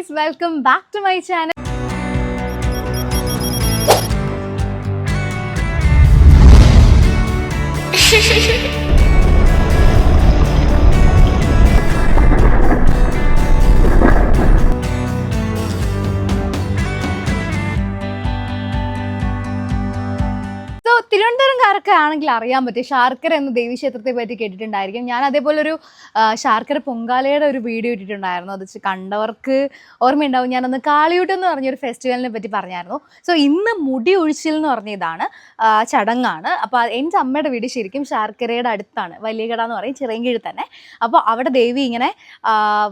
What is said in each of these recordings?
guys, welcome back to my channel. തിരുവനന്തപുരംകാരൊക്കെ ആണെങ്കിൽ അറിയാൻ പറ്റും ശാർക്കര എന്ന ദേവീക്ഷേത്രത്തെ പറ്റി കേട്ടിട്ടുണ്ടായിരിക്കും. ഞാൻ അതേപോലെ ഒരു ശാർക്കര പൊങ്കാലയുടെ ഒരു വീഡിയോ ഇട്ടിട്ടുണ്ടായിരുന്നു. അത് കണ്ടവർക്ക് ഓർമ്മയുണ്ടാവും. ഞാനന്ന് കാളിയൂട്ട് എന്ന് പറഞ്ഞൊരു ഫെസ്റ്റിവലിനെ പറ്റി പറഞ്ഞായിരുന്നു. സോ ഇന്ന് മുടി ഒഴിച്ചിൽ എന്ന് പറഞ്ഞ ഇതാണ് ചടങ്ങാണ്. അപ്പോൾ എൻ്റെ അമ്മയുടെ വീട് ശരിക്കും ശാർക്കരയുടെ അടുത്താണ്, വലിയകട എന്ന് പറയും, ചിറയൻകീഴ് തന്നെ. അപ്പോൾ അവിടെ ദേവി ഇങ്ങനെ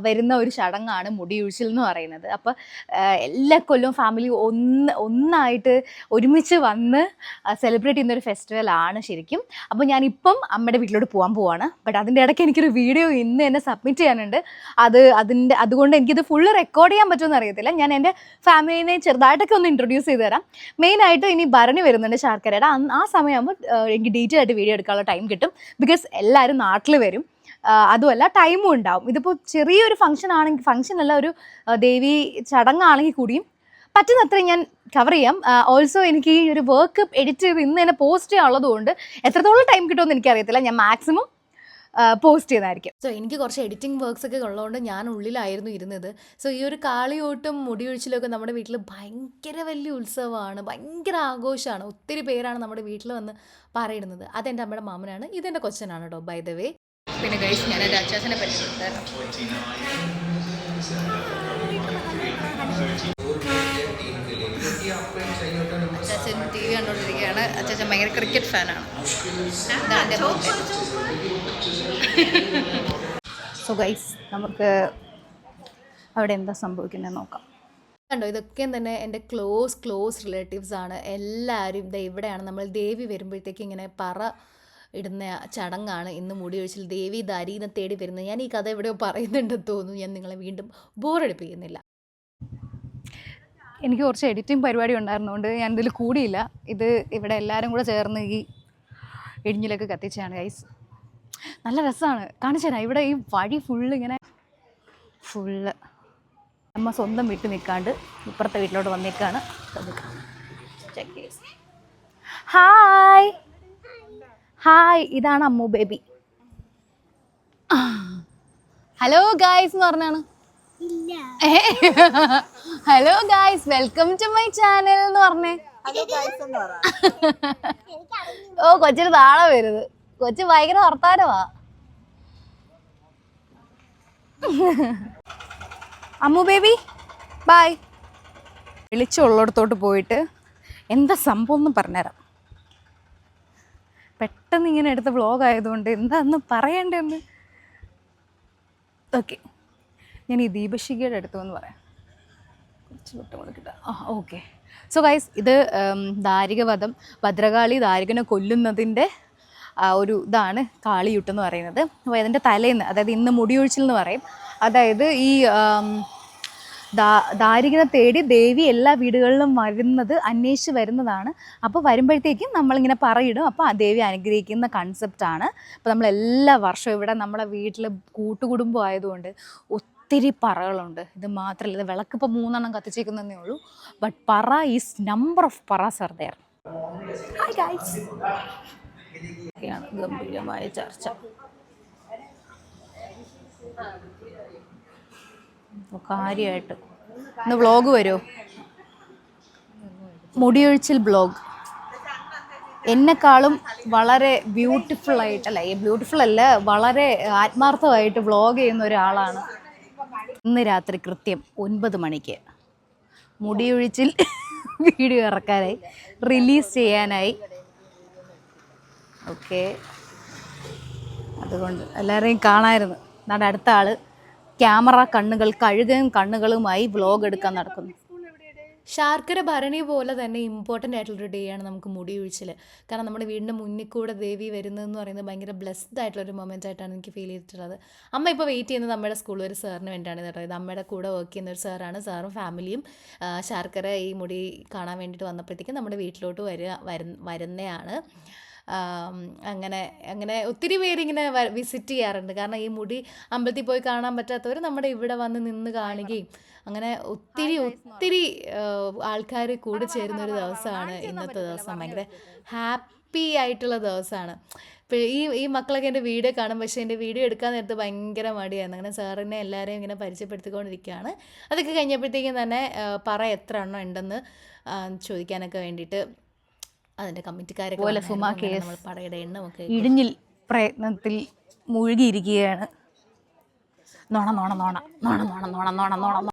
വരുന്ന ഒരു ചടങ്ങാണ് മുടി ഒഴിച്ചിൽ എന്ന് പറയുന്നത്. അപ്പോൾ എല്ലാ കൊല്ലവും ഫാമിലി ഒന്നായിട്ട് ഒരുമിച്ച് വന്ന് സെലിബ്രേറ്റ് ചെയ്യുന്ന ഒരു ഫെസ്റ്റിവലാണ് ശരിക്കും. അപ്പോൾ ഞാനിപ്പം അമ്മയുടെ വീട്ടിലോട്ട് പോകാൻ പോവാണ്. ബട്ട് അതിൻ്റെ ഇടയ്ക്ക് എനിക്കൊരു വീഡിയോ ഇന്ന് തന്നെ സബ്മിറ്റ് ചെയ്യാനുണ്ട്. അതുകൊണ്ട് എനിക്കിത് ഫുള്ള് റെക്കോർഡ് ചെയ്യാൻ പറ്റുമെന്ന് അറിയത്തില്ല. ഞാൻ എൻ്റെ ഫാമിലിനെ ചെറുതായിട്ടൊക്കെ ഒന്ന് ഇൻട്രൊഡ്യൂസ് ചെയ്ത് തരാം. മെയിനായിട്ട് ഇനി ഭരണി വരുന്നുണ്ട് ശാർക്കരയുടെ. ആ സമയമാകുമ്പോൾ എനിക്ക് ഡീറ്റെയിൽ ആയിട്ട് വീഡിയോ എടുക്കാനുള്ള ടൈം കിട്ടും. ബിക്കോസ് എല്ലാവരും നാട്ടിൽ വരും. അതുമല്ല ടൈമും ഉണ്ടാവും. ഇതിപ്പോൾ ചെറിയൊരു ഫംഗ്ഷനല്ല, ഒരു ദേവി ചടങ്ങാണെങ്കിൽ കൂടിയും പറ്റുന്നത്രയും ഞാൻ കവർ ചെയ്യാം. ഓൾസോ എനിക്ക് ഈ ഒരു വർക്ക് എഡിറ്റ് ചെയ്ത് ഇന്ന് തന്നെ പോസ്റ്റ് ചെയ്യാനുള്ളത് കൊണ്ട് എത്രത്തോളം ടൈം കിട്ടുമെന്ന് എനിക്കറിയത്തില്ല. ഞാൻ മാക്സിമം പോസ്റ്റ് ചെയ്തായിരിക്കും. സോ എനിക്ക് കുറച്ച് എഡിറ്റിംഗ് വർക്ക്സ് ഒക്കെ ഉള്ളതുകൊണ്ട് ഞാൻ ഉള്ളിലായിരുന്നു ഇരുന്നത്. സോ ഈ ഒരു കാളിയോട്ടും മുടിയൊഴിച്ചിലൊക്കെ നമ്മുടെ വീട്ടിൽ ഭയങ്കര വലിയ ഉത്സവമാണ്, ഭയങ്കര ആഘോഷമാണ്. ഒത്തിരി പേരാണ് നമ്മുടെ വീട്ടിൽ വന്ന് പറയുന്നത്. അതെൻ്റെ അമ്മയുടെ മാമനാണ്, ഇതെൻ്റെ കൊച്ചനാണ് കേട്ടോ, ബൈ ദ വേ. പിന്നെ ഗൈസ്, ഞാൻ എൻ്റെ അച്ചാച്ചനെ പറ്റിയിട്ടുണ്ടായിരുന്നു. അച്ചാച്ചൻ ടി വി കണ്ടുകൊണ്ടിരിക്കുകയാണ്. അച്ചാച്ചൻ ഭയങ്കര ക്രിക്കറ്റ് ഫാനാണ്. സോ ഗൈസ്, നമുക്ക് അവിടെ എന്താ സംഭവിക്കുന്നത് നോക്കാം. കണ്ടോ, ഇതൊക്കെ തന്നെ എൻ്റെ ക്ലോസ് റിലേറ്റീവ്സ് ആണ്. എല്ലാവരും ഇവിടെയാണ്. നമ്മൾ ദേവി വരുമ്പോഴത്തേക്ക് ഇങ്ങനെ പറ ഇടുന്ന ചടങ്ങാണ് ഇന്ന് മുടിയൊഴിച്ചിൽ. ദേവി ദാരീനെ തേടി വരുന്നത്. ഞാൻ ഈ കഥ എവിടെയോ പറയുന്നുണ്ടെന്ന് തോന്നുന്നു. ഞാൻ നിങ്ങളെ വീണ്ടും ബോറടിപ്പിക്കുന്നില്ല. എനിക്ക് കുറച്ച് എഡിറ്റിംഗ് പരിപാടി ഉണ്ടായിരുന്നതുകൊണ്ട് ഞാൻ ഇതിൽ കൂടിയില്ല. ഇത് ഇവിടെ എല്ലാവരും കൂടെ ചേർന്ന് ഈ ഇടിഞ്ഞിലൊക്കെ കത്തിച്ചാണ് ഗൈസ്. നല്ല രസമാണ്. കാണിച്ചു തരാം. ഇവിടെ ഈ വഴി ഫുള്ള് അമ്മ സ്വന്തം വീട്ടിൽ നിൽക്കാണ്ട് ഇപ്പുറത്തെ വീട്ടിലോട്ട് വന്നേക്കാണ്. ഹായ്, ഇതാണ് അമ്മു ബേബി. ഹലോ ഗായ്സ് എന്ന് പറഞ്ഞാണ്. Hello guys, welcome to my channel എന്ന് പറഞ്ഞേ. ഓ, കൊച്ചിന് താഴെ വരുന്നത്. കൊച്ചു ഭയങ്കര വർത്താനമാ. Ammu baby bye. വിളിച്ചുള്ളിടത്തോട്ട് പോയിട്ട് എന്താ സംഭവം എന്ന് പറഞ്ഞുതരാം. പെട്ടെന്ന് ഇങ്ങനെ എടുത്ത വ്ളോഗ് ആയതുകൊണ്ട് എന്താന്ന് പറയണ്ടെന്ന്. ഓക്കെ, ഞാൻ ഈ ദീപശിഖയുടെ അടുത്തെന്ന് പറയാം. കുറച്ച് വിട്ട് കൊടുക്കട്ടെ. ഓക്കെ. സോ ഗൈസ്, ഇത് ദാരികവധം, ഭദ്രകാളി ദാരികനെ കൊല്ലുന്നതിൻ്റെ ഒരു ഇതാണ് കാളിയൂട്ടെന്ന് പറയുന്നത്. അപ്പോൾ അതിൻ്റെ തലേന്ന്, അതായത് ഇന്ന് മുടിയൊഴിച്ചിൽ എന്ന് പറയും. അതായത് ഈ ദാരികനെ തേടി ദേവി എല്ലാ വീടുകളിലും അന്വേഷിച്ച് വരുന്നതാണ്. അപ്പോൾ വരുമ്പോഴത്തേക്കും നമ്മളിങ്ങനെ പറയിടും. അപ്പോൾ ആ ദേവി അനുഗ്രഹിക്കുന്ന കൺസെപ്റ്റാണ്. അപ്പോൾ നമ്മൾ എല്ലാ വർഷവും ഇവിടെ നമ്മുടെ വീട്ടിൽ കൂട്ടുകുടുംബം ആയതുകൊണ്ട് ഒത്തിരി പറകളുണ്ട്. ഇത് മാത്രമല്ല, ഇത് വിളക്കിപ്പോൾ 3 കത്തിച്ചേക്കുന്നതേ ഉള്ളൂ. But para is number of paras are there. Hi guys, ഒക്കെയാണ് ഗംഭീരമായ ചർച്ച. കാര്യമായിട്ട് ഇന്ന് വ്ളോഗ് വരുമോ? മുടിയൊഴിച്ചിൽ ബ്ലോഗ്. എന്നെക്കാളും വളരെ ബ്യൂട്ടിഫുൾ അല്ല, വളരെ ആത്മാർത്ഥമായിട്ട് വ്ളോഗ് ചെയ്യുന്ന ഒരാളാണ്. ഇന്ന് രാത്രി കൃത്യം 9 മണിക്ക് മുടിയൊഴിച്ചിൽ വീഡിയോ ഇറക്കാനായി, റിലീസ് ചെയ്യാനായി. ഓക്കെ, അതുകൊണ്ട് എല്ലാവരെയും കാണാമായിരുന്നു. നമ്മുടെ അടുത്ത ആൾ ക്യാമറ കഴുകൻ കണ്ണുകളുമായി വ്ളോഗ് എടുക്കാൻ നടക്കുന്നു. ശാർക്കര ഭരണി പോലെ തന്നെ ഇമ്പോർട്ടൻ്റ് ആയിട്ടുള്ളൊരു ഡേ ആണ് നമുക്ക് മുടിയൊഴിച്ചിൽ. കാരണം നമ്മുടെ വീടിൻ്റെ മുന്നിൽ കൂടെ ദേവി വരുന്നതെന്ന് പറയുന്നത് ഭയങ്കര ബ്ലെസ്ഡ് ആയിട്ടുള്ളൊരു മൊമെൻ്റ് ആയിട്ടാണ് എനിക്ക് ഫീൽ ചെയ്തിട്ടുള്ളത്. അമ്മ ഇപ്പോൾ വെയിറ്റ് ചെയ്യുന്നത് നമ്മുടെ സ്കൂളിൽ ഒരു സാറിന് വേണ്ടിയാണ് കേട്ടോ. ഇത് അമ്മയുടെ കൂടെ വർക്ക് ചെയ്യുന്ന ഒരു സാറാണ്. സാറും ഫാമിലിയും ശാർക്കര ഈ മുടി കാണാൻ വേണ്ടിയിട്ട് വന്നപ്പോഴത്തേക്കും നമ്മുടെ വീട്ടിലോട്ട് വരുന്നതാണ്. അങ്ങനെ അങ്ങനെ ഒത്തിരി പേരിങ്ങനെ വിസിറ്റ് ചെയ്യാറുണ്ട്. കാരണം ഈ മുടി അമ്പലത്തിൽ പോയി കാണാൻ പറ്റാത്തവർ നമ്മുടെ ഇവിടെ വന്ന് നിന്ന് കാണുകയും അങ്ങനെ ഒത്തിരി ഒത്തിരി ആൾക്കാർ കൂടി ചേരുന്ന ഒരു ദിവസമാണ് ഇന്നത്തെ ദിവസം. ഭയങ്കര ഹാപ്പി ആയിട്ടുള്ള ദിവസമാണ്. ഇപ്പോൾ ഈ മക്കളൊക്കെ എൻ്റെ വീഡിയോ കാണും, പക്ഷേ എൻ്റെ വീഡിയോ എടുക്കാൻ നേരത്ത് ഭയങ്കര മടിയായിരുന്നു. അങ്ങനെ സാറിനെ എല്ലാവരെയും ഇങ്ങനെ പരിചയപ്പെടുത്തിക്കൊണ്ടിരിക്കുകയാണ്. അതൊക്കെ കഴിഞ്ഞപ്പോഴത്തേക്കും തന്നെ പറ എത്ര എണ്ണം ഉണ്ടെന്ന് ചോദിക്കാനൊക്കെ വേണ്ടിയിട്ട് അതിൻ്റെ കമ്മിറ്റിക്കാരൊക്കെ പോലെ സുമാ കേസ് നമ്മൾ പറയുടെ എണ്ണമൊക്കെ ഇടിഞ്ഞിൽ പ്രയത്നത്തിൽ മുഴുകിയിരിക്കുകയാണ്. നോണ നോണ നോണ നോണ നോണ നോണ നോണ നോണ നോണ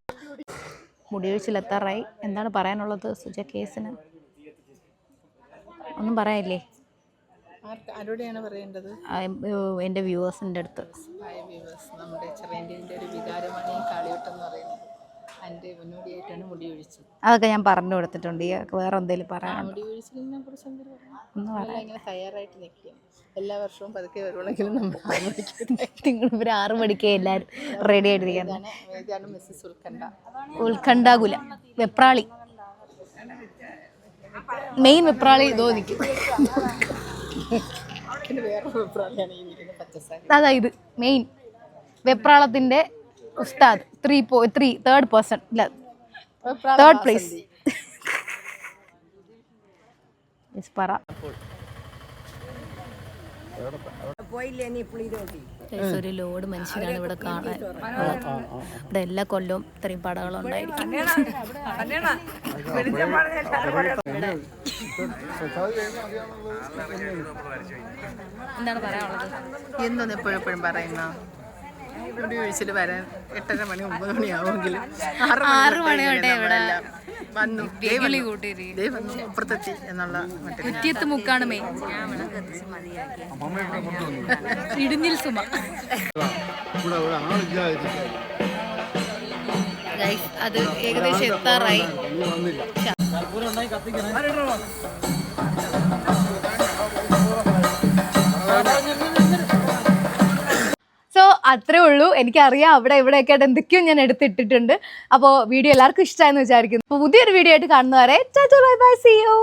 മുടിയൊഴിച്ചിലെത്താറായി. എന്താണ് പറയാനുള്ളത് സുജ കേസിന്? ഒന്നും പറയാനില്ലേ? ആരോടെയാണ് പറയേണ്ടത്? എൻ്റെ വ്യൂവേഴ്സിൻ്റെ അടുത്ത്. നമ്മുടെ ചെറിയൻ്റെ ഒരു വികാരമാണ് ഈ കാളിയോട്ടം എന്ന് പറയുന്നത്. അതിൻ്റെ മുന്നോടിയായിട്ടാണ് മുടി ഒഴിച്ചത്. അതൊക്കെ ഞാൻ പറഞ്ഞു കൊടുത്തിട്ടുണ്ട്. ഈ വേറെ എന്തെങ്കിലും പറയാനുണ്ടോ? മുടി ഒഴിച്ചിലിനെ കുറിച്ച് ഒന്നും പറയാം. ഇങ്ങനെ തയ്യാറായിട്ട് നിൽക്കുക. എല്ലാ വർഷവും പതുക്കെ വരുവാണെങ്കിലും നമ്മൾ 6 മണിക്ക് നിങ്ങൾ ഇവർ 6 മണിക്ക് എല്ലാവരും റെഡി ആയിട്ടിരിക്കുകയാണ്. ഇതാണ് മിസ്സസ് ഉത്കണ്ഠാകുല വെപ്രാളി, മെയിൻ വെപ്രാളി ഇതോ നിൽക്കും. അതായത് മെയിൻ വെപ്രാളത്തിന്റെ ഉസ്താദ് 3rd person ഇല്ല 3rd place. പറ ഒരു ലോഡ് മനുഷ്യരാണ് ഇവിടെ കാണാൻ. ഇവിടെ എല്ലാ കൊല്ലവും ഇത്രയും പടകളും ഉണ്ടായിരിക്കും. എന്താണ് പറയാനുള്ളത്? എന്താണ് എപ്പോഴെപ്പോഴും പറയുന്ന മുടി ഒഴിച്ചിൽ വരാൻ 8:30 മണി 9 മണിയാവുമെങ്കിലും 6 മണി തൊട്ടേ ഇവിടെ വന്നു അപ്പുറത്തെത്തി എന്നുള്ള കുറ്റിയത്ത് മുക്കാണ് മെയിൻ. ഇടിഞ്ഞിൽ സുമ അത് ഏകദേശം എത്താറായി. സോ അത്രേ ഉള്ളൂ. എനിക്കറിയാം അവിടെ ഇവിടെയൊക്കെ ആയിട്ട് എന്തൊക്കെയോ ഞാൻ എടുത്തിട്ടിട്ടുണ്ട്. അപ്പോൾ വീഡിയോ എല്ലാവർക്കും ഇഷ്ടമായെന്ന് വിചാരിക്കുന്നു. അപ്പോൾ പുതിയൊരു വീഡിയോ ആയിട്ട് കാണുന്നവരെ tata bye bye, see U.